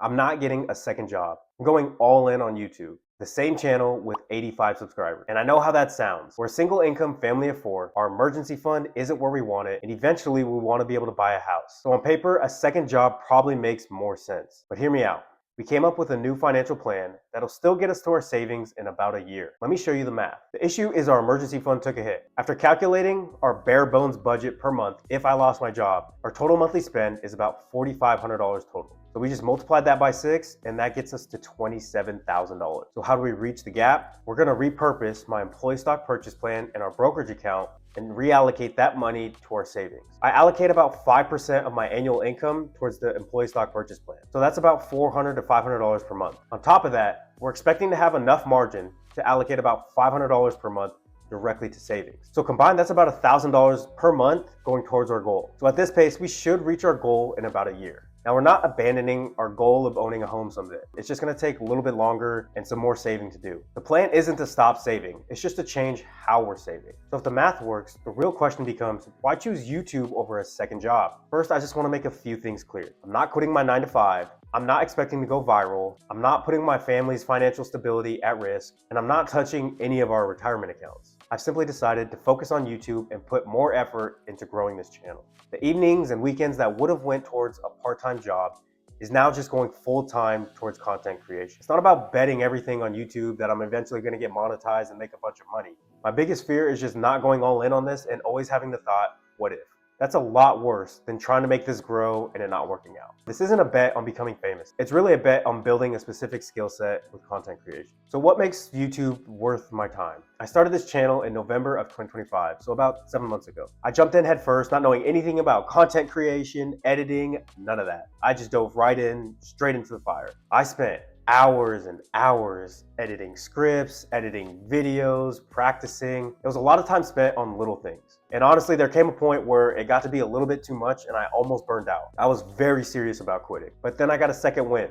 I'm not getting a second job. I'm going all in on YouTube. The same channel with 85 subscribers. And I know how that sounds. We're a single income family of 4. Our emergency fund isn't where we want it, and eventually we want to be able to buy a house. So on paper, a second job probably makes more sense. But hear me out. We came up with a new financial plan that'll still get us to our savings in about a year. Let me show you the math. The issue is our emergency fund took a hit. After calculating our bare bones budget per month if I lost my job, our total monthly spend is about $4,500 total. So we just multiplied that by 6 and that gets us to $27,000. So how do we reach the gap? We're gonna repurpose my employee stock purchase plan and our brokerage account and reallocate that money to our savings. I allocate about 5% of my annual income towards the employee stock purchase plan. So that's about $400 to $500 per month. On top of that, we're expecting to have enough margin to allocate about $500 per month directly to savings. So combined, that's about $1,000 per month going towards our goal. So at this pace, we should reach our goal in about a year. Now, we're not abandoning our goal of owning a home someday. It's just gonna take a little bit longer and some more saving to do. The plan isn't to stop saving, it's just to change how we're saving. So if the math works, the real question becomes, why choose YouTube over a second job? First, I just wanna make a few things clear. I'm not quitting my 9 to 5. I'm not expecting to go viral. I'm not putting my family's financial stability at risk, and I'm not touching any of our retirement accounts. I've simply decided to focus on YouTube and put more effort into growing this channel. The evenings and weekends that would have went towards a part-time job is now just going full-time towards content creation. It's not about betting everything on YouTube that I'm eventually gonna get monetized and make a bunch of money. My biggest fear is just not going all in on this and always having the thought, what if? That's a lot worse than trying to make this grow and it not working out. This isn't a bet on becoming famous. It's really a bet on building a specific skill set with content creation. So what makes YouTube worth my time? I started this channel in November of 2025, so about 7 months ago. I jumped in head first, not knowing anything about content creation, editing, none of that. I just dove right in, straight into the fire. I spent hours and hours editing scripts, editing videos, practicing. It was a lot of time spent on little things. And honestly, there came a point where it got to be a little bit too much and I almost burned out. I was very serious about quitting. But then I got a second win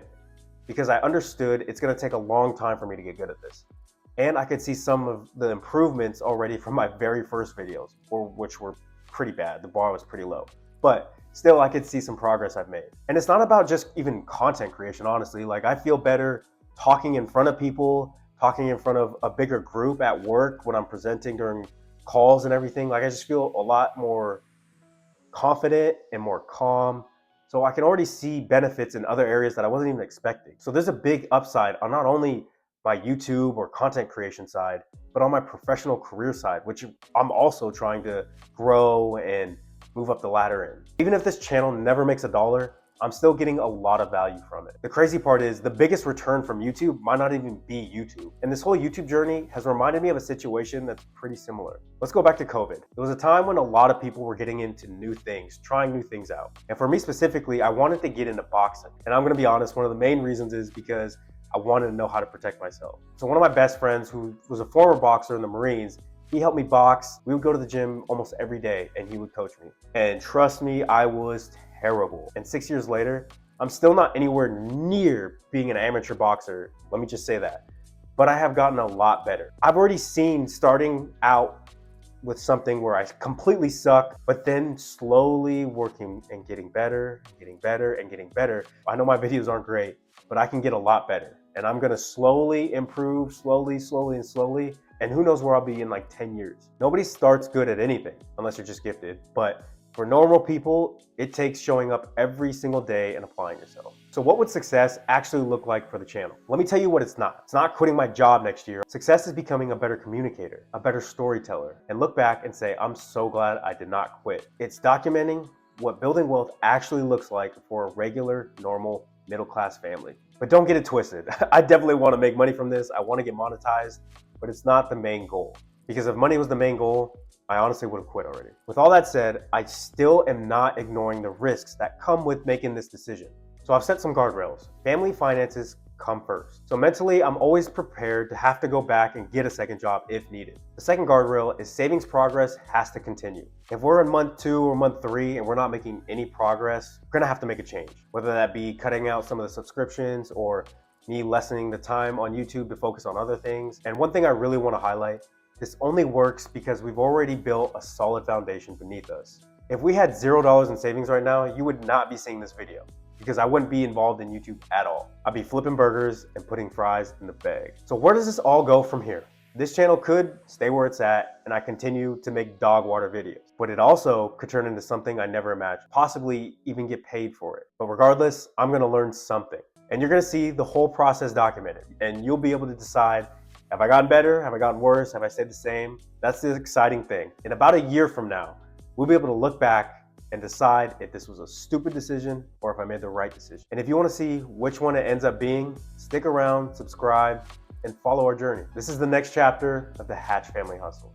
because I understood it's gonna take a long time for me to get good at this. And I could see some of the improvements already from my very first videos, which were pretty bad. The bar was pretty low. But still, I could see some progress I've made. And it's not about just even content creation, honestly. Like, I feel better talking in front of people, talking in front of a bigger group at work when I'm presenting during calls and everything. Like, I just feel a lot more confident and more calm. So I can already see benefits in other areas that I wasn't even expecting. So there's a big upside on not only my YouTube or content creation side, but on my professional career side, which I'm also trying to grow and move up the ladder in. Even if this channel never makes a dollar, I'm still getting a lot of value from it. The crazy part is the biggest return from YouTube might not even be YouTube. And this whole YouTube journey has reminded me of a situation that's pretty similar. Let's go back to COVID. There was a time when a lot of people were getting into new things, trying new things out. And for me specifically, I wanted to get into boxing. And I'm gonna be honest, one of the main reasons is because I wanted to know how to protect myself. So one of my best friends, who was a former boxer in the Marines, he helped me box. We would go to the gym almost every day and he would coach me. And trust me, I was terrible. And 6 years later, I'm still not anywhere near being an amateur boxer. Let me just say that. But I have gotten a lot better. I've already seen starting out with something where I completely suck, but then slowly working and getting better, getting better and getting better. I know my videos aren't great, but I can get a lot better. And I'm gonna slowly improve, slowly, and slowly. And who knows where I'll be in like 10 years. Nobody starts good at anything unless you're just gifted. But for normal people, it takes showing up every single day and applying yourself. So what would success actually look like for the channel? Let me tell you what it's not. It's not quitting my job next year. Success is becoming a better communicator, a better storyteller, and look back and say, I'm so glad I did not quit. It's documenting what building wealth actually looks like for a regular, normal, middle-class family. But don't get it twisted. I definitely want to make money from this. I want to get monetized, but it's not the main goal. Because if money was the main goal, I honestly would have quit already. With all that said, I still am not ignoring the risks that come with making this decision. So I've set some guardrails. Family finances come first. So mentally, I'm always prepared to have to go back and get a second job if needed. The second guardrail is savings progress has to continue. If we're in month 2 or month 3 and we're not making any progress, we're gonna have to make a change. Whether that be cutting out some of the subscriptions or me lessening the time on YouTube to focus on other things. And one thing I really wanna highlight, this only works because we've already built a solid foundation beneath us. If we had $0 in savings right now, you would not be seeing this video. because I wouldn't be involved in YouTube at all. I'd be flipping burgers and putting fries in the bag. So where does this all go from here? This channel could stay where it's at and I continue to make dog water videos, but it also could turn into something I never imagined, possibly even get paid for it. But regardless, I'm gonna learn something. And you're gonna see the whole process documented, and you'll be able to decide, have I gotten better? Have I gotten worse? Have I stayed the same? That's the exciting thing. In about a year from now, we'll be able to look back and decide if this was a stupid decision or if I made the right decision. And if you wanna see which one it ends up being, stick around, subscribe, and follow our journey. This is the next chapter of the Hatch Family Hustle.